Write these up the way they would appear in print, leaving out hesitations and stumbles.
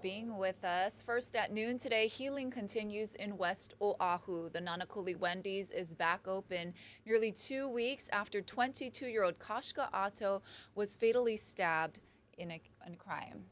being with us. First at noon today, healing continues in West Oahu. The Nanakuli Wendy's is back open nearly 2 weeks after 22-year-old Kashka Ato was fatally stabbed in a crime.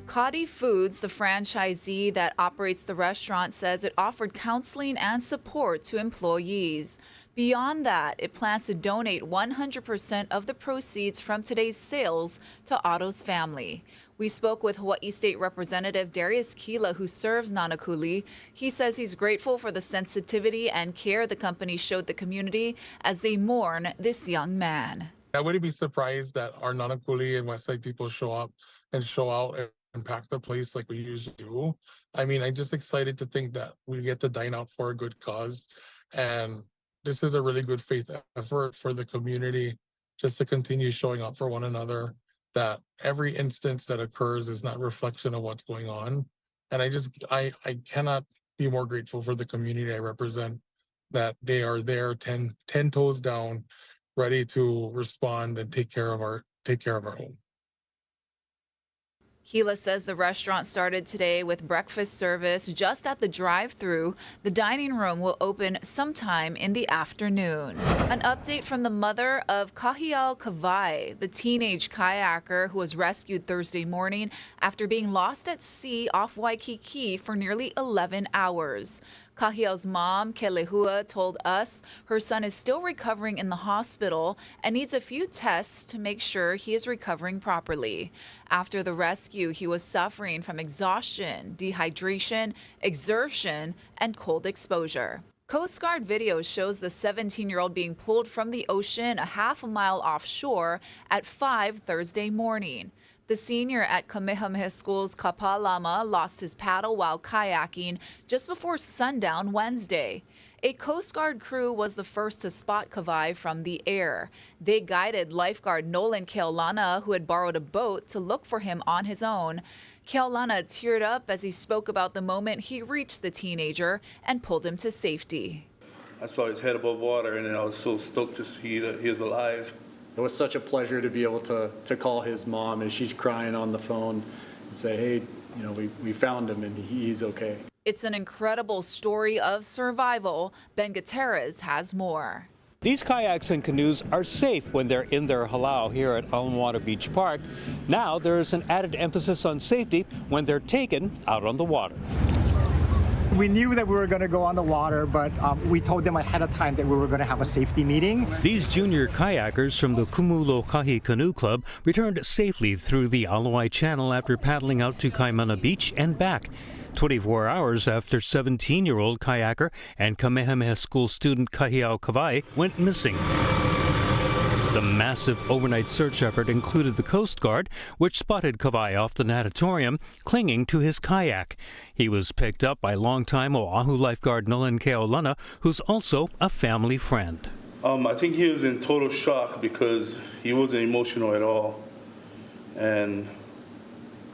Kadi Foods, the franchisee that operates the restaurant, says it offered counseling and support to employees. Beyond that, it plans to donate 100% of the proceeds from today's sales to Otto's family. We spoke with Hawaii State Representative Darius Kila, who serves Nanakuli. He says he's grateful for the sensitivity and care the company showed the community as they mourn this young man. I wouldn't be surprised that our Nanakuli and Westside people show up and show out and pack the place like we usually do. I mean, I'm just excited to think that we get to dine out for a good cause. And this is a really good faith effort for the community just to continue showing up for one another, that every instance that occurs is not a reflection of what's going on. And I cannot be more grateful for the community I represent, that they are there 10 toes down, ready to respond and take care of our home. Kila says the restaurant started today with breakfast service just at the drive-thru. The dining room will open sometime in the afternoon. An update from the mother of Kahiao Kawai, the teenage kayaker who was rescued Thursday morning after being lost at sea off Waikiki for nearly 11 hours. Kahiao's mom, Kelehua, told us her son is still recovering in the hospital and needs a few tests to make sure he is recovering properly. After the rescue, he was suffering from exhaustion, dehydration, exertion, and cold exposure. Coast Guard video shows the 17-year-old being pulled from the ocean a half a mile offshore at 5 Thursday morning. The senior at Kamehameha School's Kapalama lost his paddle while kayaking just before sundown Wednesday. A Coast Guard crew was the first to spot Kawai from the air. They guided lifeguard Nolan Keolana, who had borrowed a boat, to look for him on his own. Keolana teared up as he spoke about the moment he reached the teenager and pulled him to safety. I saw his head above water, and I was so stoked to see that he was alive. It was such a pleasure to be able to call his mom as she's crying on the phone and say, hey, we found him and he's okay. It's an incredible story of survival. Ben Gutierrez has more. These kayaks and canoes are safe when they're in their halau here at Alamawata Beach Park. Now there is an added emphasis on safety when they're taken out on the water. We knew that we were going to go on the water, but we told them ahead of time that we were going to have a safety meeting. These junior kayakers from the Kumulokahi Canoe Club returned safely through the Alawai Channel after paddling out to Kaimana Beach and back. 24 hours after 17-year-old kayaker and Kamehameha School student Kahiao Kawai went missing. The massive overnight search effort included the Coast Guard, which spotted Kawai off the natatorium, clinging to his kayak. He was picked up by longtime Oahu lifeguard Nolan Keolana, who's also a family friend. I think he was in total shock because he wasn't emotional at all. And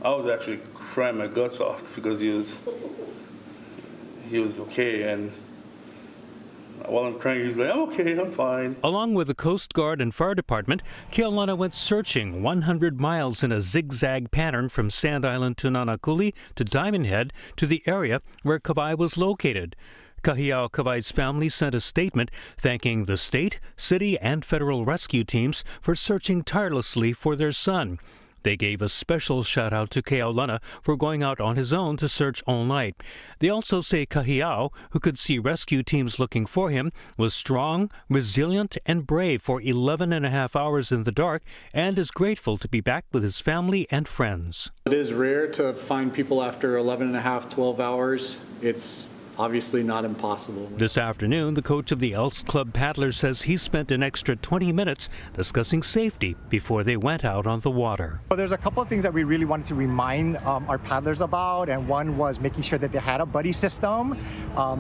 I was actually crying my guts off because he was okay. And while I'm crying, he's like, I'm okay, I'm fine. Along with the Coast Guard and Fire Department, Keolana went searching 100 miles in a zigzag pattern from Sand Island to Nanakuli to Diamond Head to the area where Kawai was located. Kahiao Kawai's family sent a statement thanking the state, city, and federal rescue teams for searching tirelessly for their son. They gave a special shout-out to Keolana for going out on his own to search all night. They also say Kahiao, who could see rescue teams looking for him, was strong, resilient, and brave for 11 and a half hours in the dark and is grateful to be back with his family and friends. It is rare to find people after 11 and a half, 12 hours. It's obviously not impossible. This afternoon, the coach of the Elks Club paddlers says he spent an extra 20 minutes discussing safety before they went out on the water. So there's a couple of things that we really wanted to remind our paddlers about, and one was making sure that they had a buddy system.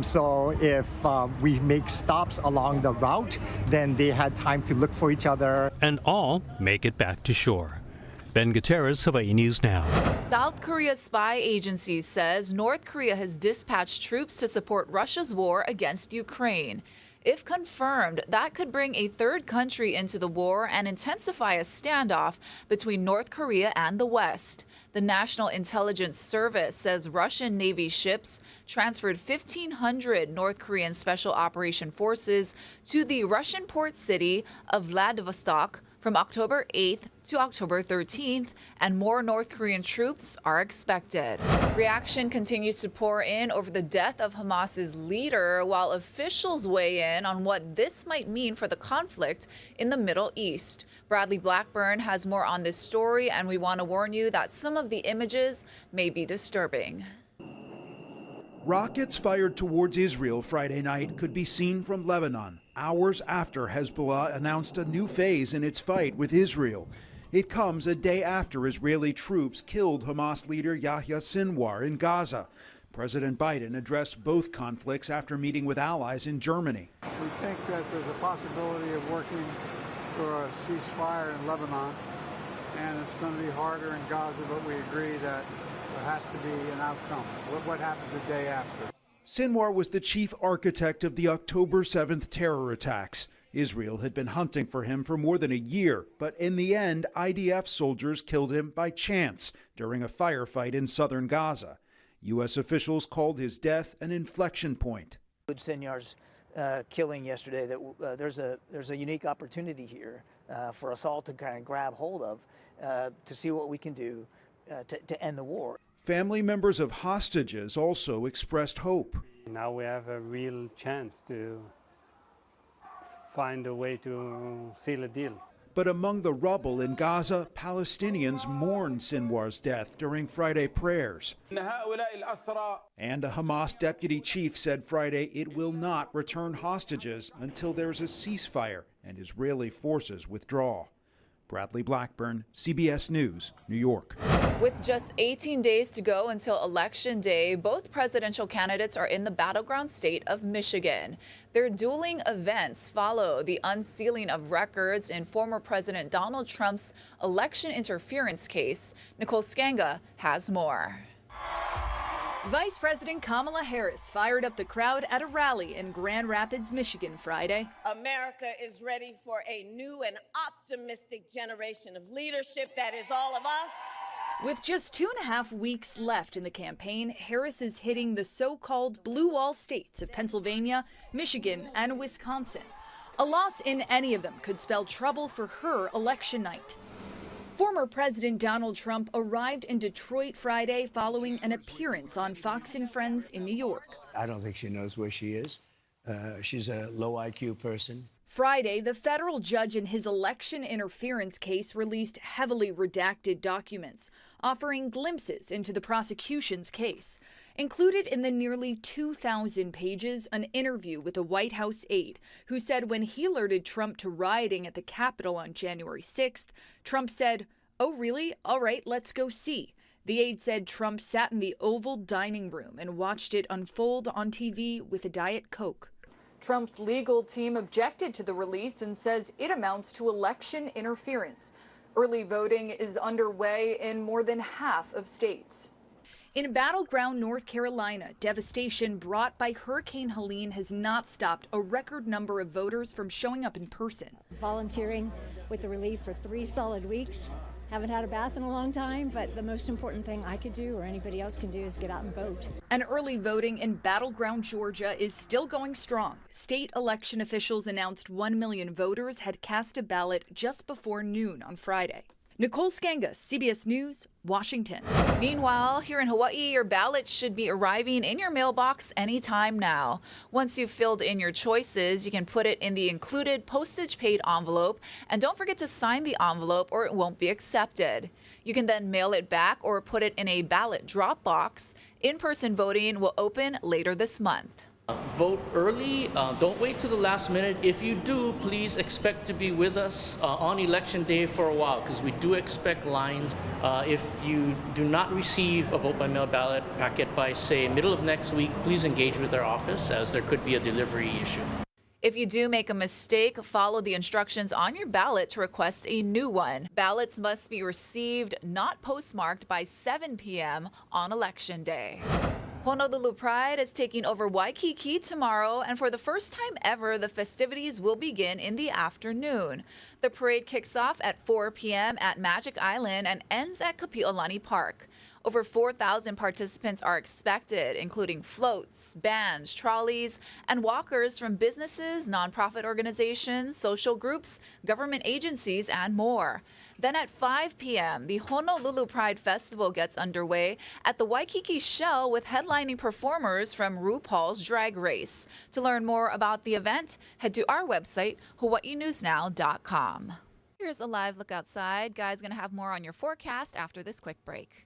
So if we make stops along the route, then they had time to look for each other. And all make it back to shore. Ben Gutierrez, Hawaii News Now. South Korea's spy agency says North Korea has dispatched troops to support Russia's war against Ukraine. If confirmed, that could bring a third country into the war and intensify a standoff between North Korea and the West. The National Intelligence Service says Russian Navy ships transferred 1,500 North Korean Special Operation Forces to the Russian port city of Vladivostok from October 8th to October 13th, and more North Korean troops are expected. Reaction continues to pour in over the death of Hamas's leader, while officials weigh in on what this might mean for the conflict in the Middle East. Bradley Blackburn has more on this story, and we want to warn you that some of the images may be disturbing. Rockets fired towards Israel Friday night could be seen from Lebanon, hours after Hezbollah announced a new phase in its fight with Israel. It comes a day after Israeli troops killed Hamas leader Yahya Sinwar in Gaza. President Biden addressed both conflicts after meeting with allies in Germany. We think that there's a possibility of working for a ceasefire in Lebanon, and it's going to be harder in Gaza, but we agree that there has to be an outcome. What happens the day after? Sinwar was the chief architect of the October 7th terror attacks. Israel had been hunting for him for more than a year, but in the end, IDF soldiers killed him by chance during a firefight in southern Gaza. U.S. officials called his death an inflection point. Sinwar's killing yesterday, that there's a unique opportunity here for us all to kind of grab hold of to see what we can do to end the war. Family members of hostages also expressed hope. Now we have a real chance to find a way to seal a deal. But among the rubble in Gaza, Palestinians mourned Sinwar's death during Friday prayers. And a Hamas deputy chief said Friday it will not return hostages until there's a ceasefire and Israeli forces withdraw. Bradley Blackburn, CBS News, New York. With just 18 days to go until Election Day, both presidential candidates are in the battleground state of Michigan. Their dueling events follow the unsealing of records in former President Donald Trump's election interference case. Nicole Skanga has more. Vice President Kamala Harris fired up the crowd at a rally in Grand Rapids, Michigan Friday. America is ready for a new and optimistic generation of leadership that is all of us. With just 2.5 weeks left in the campaign, Harris is hitting the so-called blue wall states of Pennsylvania, Michigan, and Wisconsin. A loss in any of them could spell trouble for her election night. Former President Donald Trump arrived in Detroit Friday following an appearance on Fox and Friends in New York. I don't think she knows where she is. She's a low IQ person. Friday, the federal judge in his election interference case released heavily redacted documents, offering glimpses into the prosecution's case. Included in the nearly 2,000 pages, an interview with a White House aide who said when he alerted Trump to rioting at the Capitol on January 6th, Trump said, "Oh, really? All right, let's go see." The aide said Trump sat in the Oval dining room and watched it unfold on TV with a Diet Coke. Trump's legal team objected to the release and says it amounts to election interference. Early voting is underway in more than half of states. In battleground North Carolina, devastation brought by Hurricane Helene has not stopped a record number of voters from showing up in person. Volunteering with the relief for 3 solid weeks. Haven't had a bath in a long time, but the most important thing I could do or anybody else can do is get out and vote. And early voting in battleground Georgia is still going strong. State election officials announced 1 million voters had cast a ballot just before noon on Friday. Nicole Skanga, CBS News, Washington. Meanwhile, here in Hawaii, your ballot should be arriving in your mailbox anytime now. Once you've filled in your choices, you can put it in the included postage-paid envelope, and don't forget to sign the envelope or it won't be accepted. You can then mail it back or put it in a ballot drop box. In-person voting will open later this month. Vote early. Don't wait till the last minute. If you do, please expect to be with us on Election Day for a while, because we do expect lines. If you do not receive a vote-by-mail ballot packet by, say, middle of next week, please engage with our office, as there could be a delivery issue. If you do make a mistake, follow the instructions on your ballot to request a new one. Ballots must be received, not postmarked, by 7 p.m. on Election Day. Honolulu Pride is taking over Waikiki tomorrow, and for the first time ever, the festivities will begin in the afternoon. The parade kicks off at 4 p.m. at Magic Island and ends at Kapi'olani Park. Over 4,000 participants are expected, including floats, bands, trolleys, and walkers from businesses, nonprofit organizations, social groups, government agencies, and more. Then at 5 p.m., the Honolulu Pride Festival gets underway at the Waikiki Shell with headlining performers from RuPaul's Drag Race. To learn more about the event, head to our website, hawaiinewsnow.com. Here's a live look outside. Guy's going to have more on your forecast after this quick break.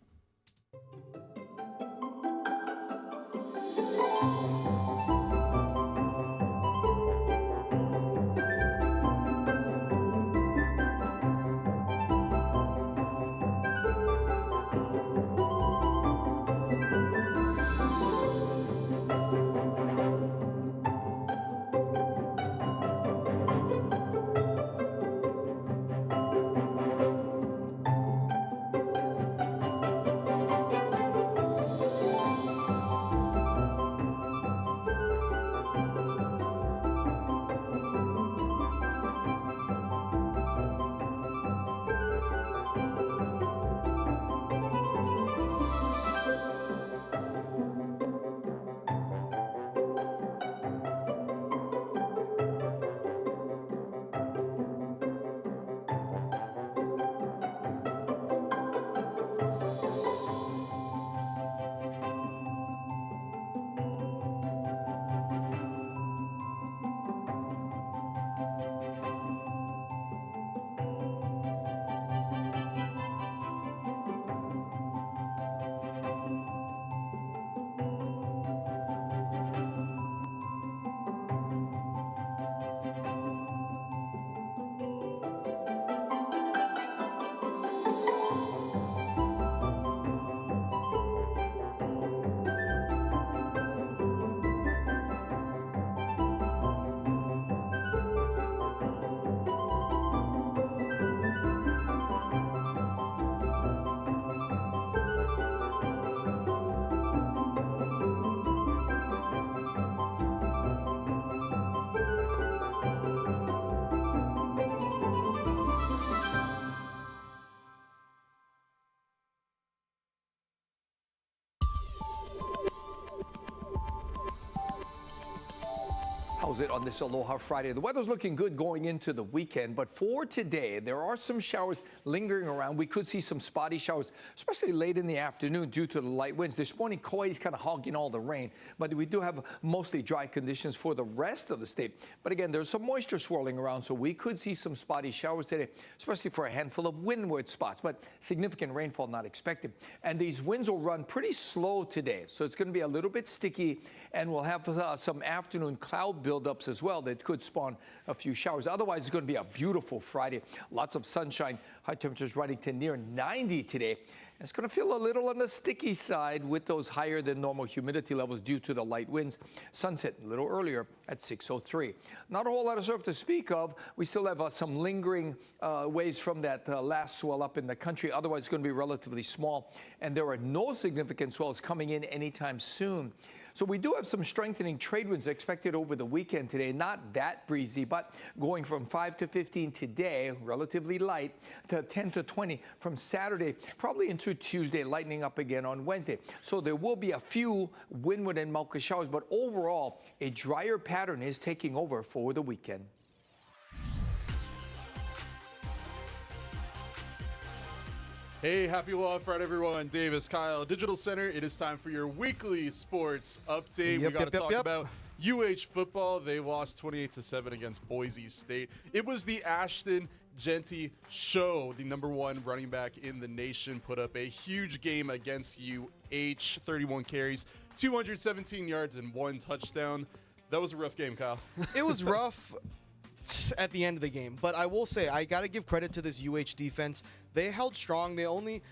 How's it on this Aloha Friday? The weather's looking good going into the weekend, but for today, there are some showers lingering around. We could see some spotty showers, especially late in the afternoon due to the light winds. This morning, Kauai's kind of hogging all the rain, but we do have mostly dry conditions for the rest of the state. But again, there's some moisture swirling around, so we could see some spotty showers today, especially for a handful of windward spots, but significant rainfall not expected. And these winds will run pretty slow today, so it's going to be a little bit sticky, and we'll have some afternoon cloud buildups as well that could spawn a few showers. Otherwise, it's going to be a beautiful Friday. Lots of sunshine, high temperatures running to near 90 today. It's going to feel a little on the sticky side with those higher than normal humidity levels due to the light winds. Sunset a little earlier at 6:03. Not a whole lot of surf to speak of. We still have some lingering waves from that last swell up in the country. Otherwise, it's going to be relatively small. And there are no significant swells coming in anytime soon. So we do have some strengthening trade winds expected over the weekend today. Not that breezy, but going from 5 to 15 today, relatively light, to 10 to 20 from Saturday, probably into Tuesday, lightening up again on Wednesday. So there will be a few windward and Mauka showers, but overall, a drier pattern is taking over for the weekend. Hey, happy Aloha Friday, everyone. Davis, Kyle, Digital Center. It is time for your weekly sports update. We got to talk about UH football. They lost 28-7 against Boise State. It was the Ashton Jeanty show. The #1 running back in the nation put up a huge game against UH. 31 carries, 217 yards, and 1 touchdown. That was a rough game, Kyle. It was rough at the end of the game, but I will say I got to give credit to this UH defense. they held strong. They only,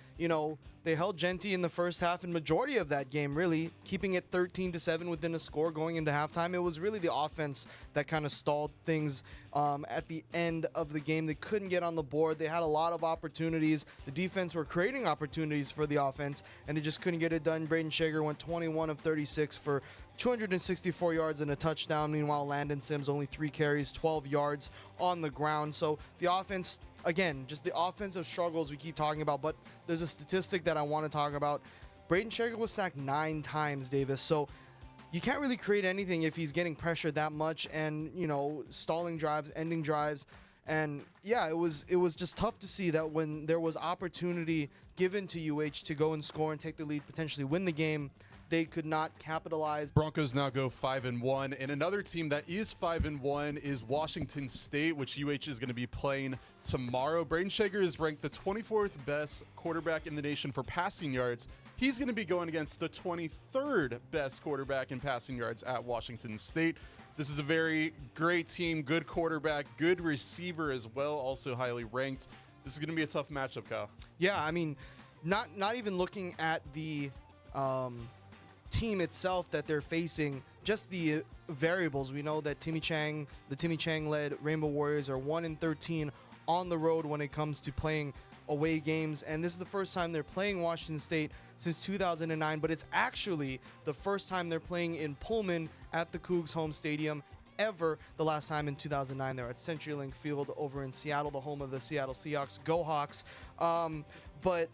they held Genty in the first half and majority of that game, really, keeping it 13-7 within a score going into halftime. It was really the offense that kind of stalled things at the end of the game. They couldn't get on the board. They had a lot of opportunities. The defense were creating opportunities for the offense, and they just couldn't get it done. Braden Shager went 21 of 36 for 264 yards and a touchdown. Meanwhile, Landon Sims only 3 carries, 12 yards on the ground. So the offense, again, just the offensive struggles we keep talking about. But there's a statistic that I want to talk about. Braden Shager was sacked 9 times, Davis. So you can't really create anything if he's getting pressured that much and, stalling drives, ending drives. And yeah, it was just tough to see that when there was opportunity given to UH to go and score and take the lead, potentially win the game, they could not capitalize. Broncos now go 5-1, and another team that is 5-1 is Washington State, which UH is going to be playing tomorrow. Braden Shager is ranked the 24th best quarterback in the nation for passing yards. He's going to be going against the 23rd best quarterback in passing yards at Washington State. This is a very great team, good quarterback, good receiver as well, also highly ranked. This is going to be a tough matchup, Kyle. Yeah, I mean, not even looking at the team itself that they're facing, just the variables. We know that the Timmy Chang-led Rainbow Warriors are 1-13 on the road when it comes to playing away games, and this is the first time they're playing Washington State since 2009, but it's actually the first time they're playing in Pullman at the Cougs home stadium ever. The last time in 2009 they were at CenturyLink Field over in Seattle, the home of the Seattle Seahawks. Go Hawks. But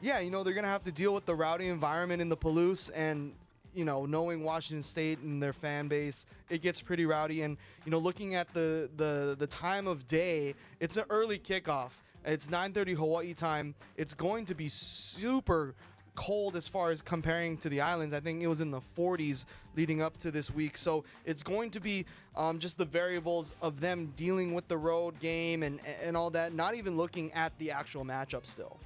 yeah, they're going to have to deal with the rowdy environment in the Palouse, and, knowing Washington State and their fan base, it gets pretty rowdy. And, looking at the time of day, it's an early kickoff. It's 9:30 Hawaii time. It's going to be super cold as far as comparing to the islands. I think it was in the 40s leading up to this week. So it's going to be just the variables of them dealing with the road game and all that, not even looking at the actual matchup still.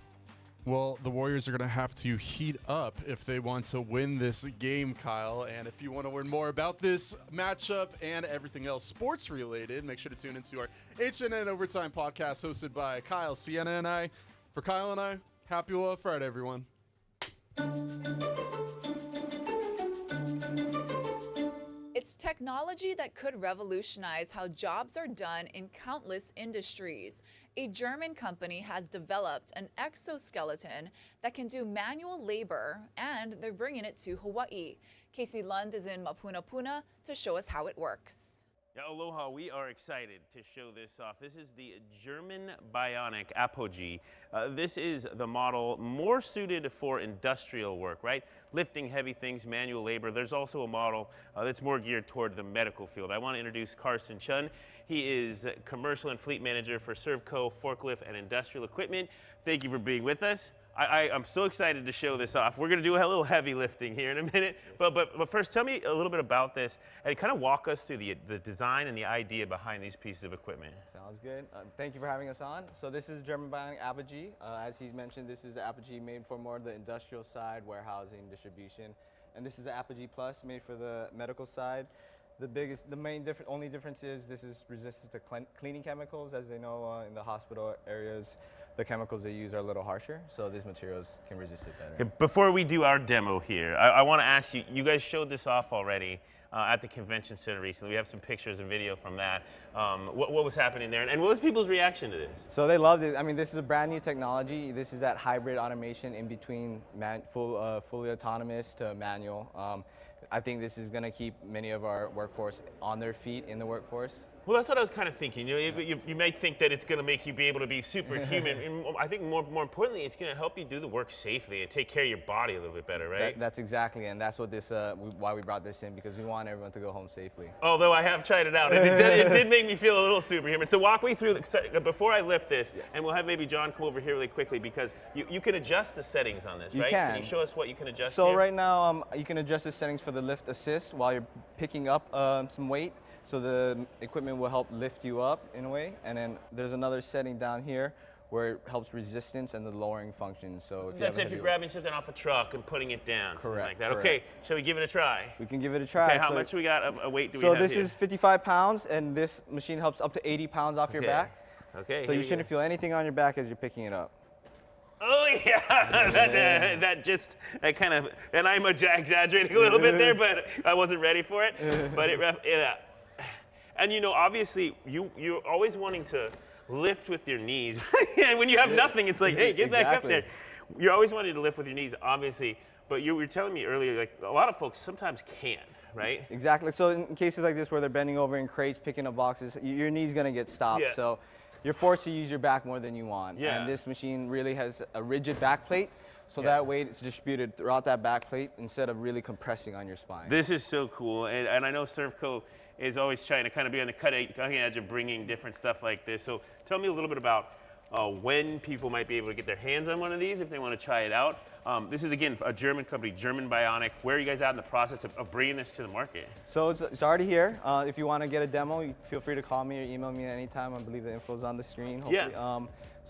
Well, the Warriors are going to have to heat up if they want to win this game, Kyle. And if you want to learn more about this matchup and everything else sports related, make sure to tune into our HNN Overtime podcast hosted by Kyle, Sienna, and I. For Kyle and I, happy Aloha Friday, everyone. It's technology that could revolutionize how jobs are done in countless industries. A German company has developed an exoskeleton that can do manual labor, and they're bringing it to Hawaii. Casey Lund is in Mapunapuna to show us how it works. Yeah, aloha, we are excited to show this off. This is the German Bionic Apogee. This is the model more suited for industrial work, right? Lifting heavy things, manual labor. There's also a model that's more geared toward the medical field. I want to introduce Carson Chun. He is commercial and fleet manager for Servco Forklift and Industrial Equipment. Thank you for being with us. I'm so excited to show this off. We're going to do a little heavy lifting here in a minute. But first, tell me a little bit about this and kind of walk us through the design and the idea behind these pieces of equipment. Sounds good. Thank you for having us on. So this is German Bionic Apogee. As he's mentioned, this is the Apogee made for more of the industrial side, warehousing, distribution. And this is the Apogee Plus made for the medical side. Only difference is this is resistant to cleaning chemicals. As they know, in the hospital areas, the chemicals they use are a little harsher, so these materials can resist it better. Before we do our demo here, I want to ask you, you guys showed this off already at the convention center recently. We have some pictures and video from that. What was happening there, and what was people's reaction to this? So they loved it. I mean, this is a brand new technology. This is that hybrid automation in between fully autonomous to manual. I think this is going to keep many of our workforce on their feet in the workforce. Well, that's what I was kind of thinking. You may think that it's going to make you be able to be superhuman. And I think more importantly, it's going to help you do the work safely and take care of your body a little bit better, right? That's exactly, and that's what why we brought this in, because we want everyone to go home safely. Although I have tried it out, and it did make me feel a little superhuman. So walk me through, before I lift this, yes. And we'll have maybe John come over here really quickly, because you can adjust the settings on this, right? Can you show us what you can adjust So here? right now, you can adjust the settings for the lift assist while you're picking up some weight. So the equipment will help lift you up in a way, and then there's another setting down here where it helps resistance and the lowering functions. So if you're grabbing something off a truck and putting it down, something like that. Correct. Okay, shall we give it a try? We can give it a try. Okay, how much we got a weight do we have here? So this is 55 pounds, and this machine helps up to 80 pounds off your back. Okay. So you shouldn't feel anything on your back as you're picking it up. Oh yeah, that kind of, and I'm exaggerating a little bit there, but I wasn't ready for it. But yeah, and you know, obviously, you're always wanting to lift with your knees, and when you have nothing, it's like, hey, get back up there. You're always wanting to lift with your knees, obviously, but you were telling me earlier, like a lot of folks sometimes can't, right? Exactly. So in cases like this where they're bending over in crates, picking up boxes, your knee's gonna get stopped. Yeah. So you're forced to use your back more than you want. Yeah. And this machine really has a rigid back plate, so that weight is distributed throughout that back plate instead of really compressing on your spine. This is so cool, and I know Servco is always trying to kind of be on the cutting edge of bringing different stuff like this. So tell me a little bit about when people might be able to get their hands on one of these if they want to try it out. This is, again, a German company, German Bionic. Where are you guys at in the process of bringing this to the market? So it's already here. If you want to get a demo, you feel free to call me or email me anytime. I believe the info is on the screen, hopefully. Yeah.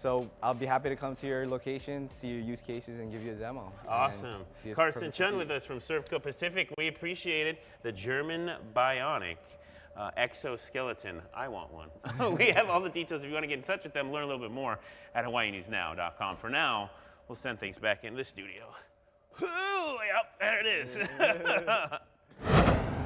So I'll be happy to come to your location, see your use cases, and give you a demo. Awesome. Carson Chun with us from Servco Pacific. We appreciate it. The German Bionic Exoskeleton. I want one. We have all the details if you want to get in touch with them, learn a little bit more at HawaiiNewsNow.com. For now, we'll send things back into the studio. Ooh, yep, there it is.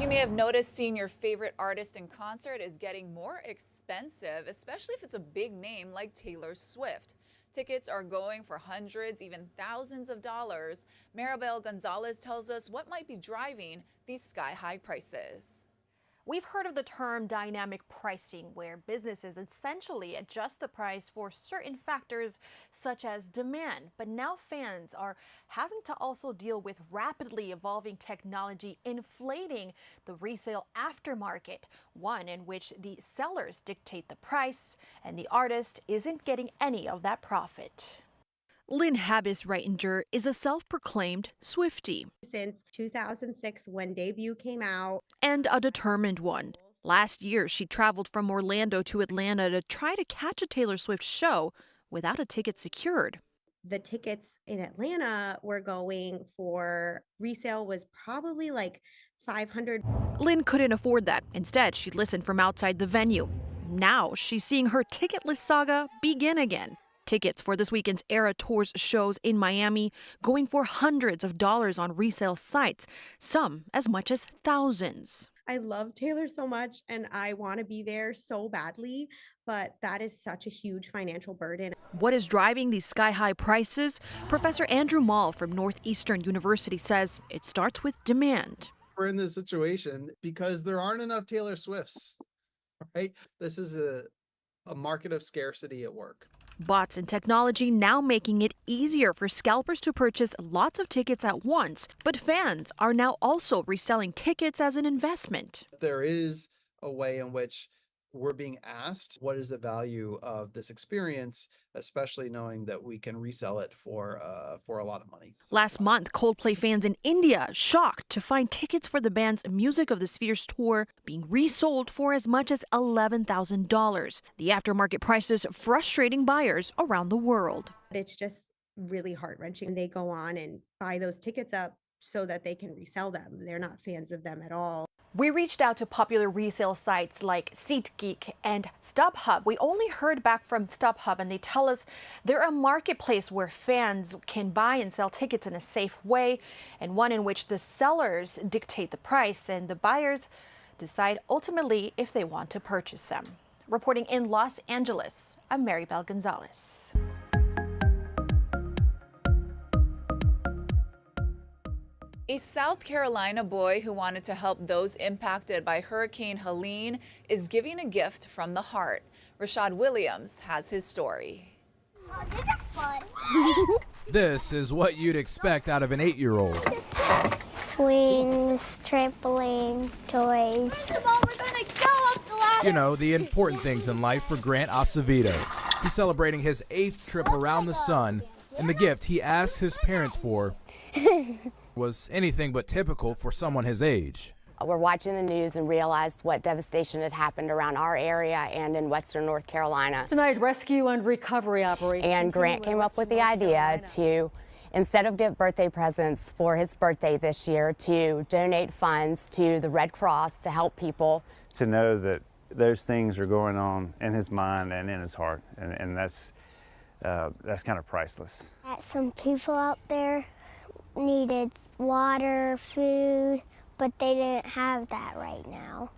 You may have noticed seeing your favorite artist in concert is getting more expensive, especially if it's a big name like Taylor Swift. Tickets are going for hundreds, even thousands of dollars. Maribel Gonzalez tells us what might be driving these sky-high prices. We've heard of the term dynamic pricing, where businesses essentially adjust the price for certain factors such as demand. But now fans are having to also deal with rapidly evolving technology inflating the resale aftermarket, one in which the sellers dictate the price and the artist isn't getting any of that profit. Lynn Habis-Reitinger is a self-proclaimed Swiftie. Since 2006, when Debut came out. And a determined one. Last year, she traveled from Orlando to Atlanta to try to catch a Taylor Swift show without a ticket secured. The tickets in Atlanta were going for resale was probably like $500. Lynn couldn't afford that. Instead, she listened from outside the venue. Now she's seeing her ticketless saga begin again. Tickets for this weekend's Era Tours shows in Miami going for hundreds of dollars on resale sites, some as much as thousands. I love Taylor so much and I want to be there so badly, but that is such a huge financial burden. What is driving these sky-high prices? Professor Andrew Mall from Northeastern University says it starts with demand. We're in this situation because there aren't enough Taylor Swifts, right? This is a market of scarcity at work. Bots and technology now making it easier for scalpers to purchase lots of tickets at once, but fans are now also reselling tickets as an investment. There is a way in which we're being asked, what is the value of this experience, especially knowing that we can resell it for a lot of money. Last month, Coldplay fans in India shocked to find tickets for the band's Music of the Spheres tour being resold for as much as $11,000. The aftermarket prices frustrating buyers around the world. It's just really heart-wrenching. They go on and buy those tickets up so that they can resell them. They're not fans of them at all. We reached out to popular resale sites like SeatGeek and StubHub. We only heard back from StubHub, and they tell us they're a marketplace where fans can buy and sell tickets in a safe way, and one in which the sellers dictate the price and the buyers decide ultimately if they want to purchase them. Reporting in Los Angeles, I'm Maribel Gonzalez. A South Carolina boy who wanted to help those impacted by Hurricane Helene is giving a gift from the heart. Rashad Williams has his story. Oh, these are fun. This is what you'd expect out of an 8-year-old. Swings, trampoline, toys. Mom, we're gonna go up the ladder. You know, the important things in life for Grant Acevedo. He's celebrating his 8th trip around the sun, and the gift he asked his parents for was anything but typical for someone his age. We're watching the news and realized what devastation had happened around our area and in western North Carolina. Tonight, rescue and recovery operations. And Grant came up with the idea to, instead of give birthday presents for his birthday this year, to donate funds to the Red Cross to help people. To know that those things are going on in his mind and in his heart, and that's kind of priceless. Some people out there needed water, food, but they didn't have that right now.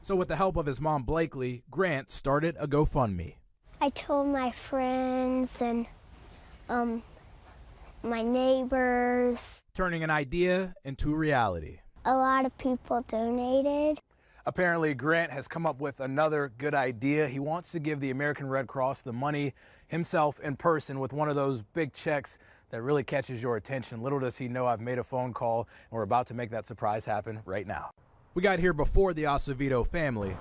So with the help of his mom, Blakely, Grant started a GoFundMe. I told my friends and my neighbors. Turning an idea into reality. A lot of people donated. Apparently, Grant has come up with another good idea. He wants to give the American Red Cross the money himself in person with one of those big checks that really catches your attention. Little does he know I've made a phone call, and we're about to make that surprise happen right now. We got here before the Acevedo family.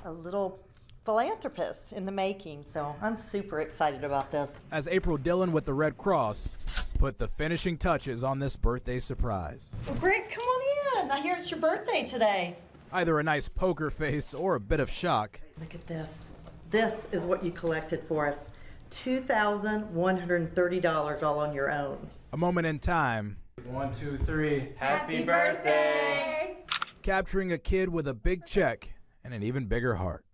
A little philanthropist in the making, so I'm super excited about this. As April Dillon with the Red Cross put the finishing touches on this birthday surprise. Well, Grant, come on in. I hear it's your birthday today. Either a nice poker face or a bit of shock. Look at this. This is what you collected for us. $2,130 all on your own. A moment in time. 1, 2, 3. Happy birthday! Capturing a kid with a big check and an even bigger heart.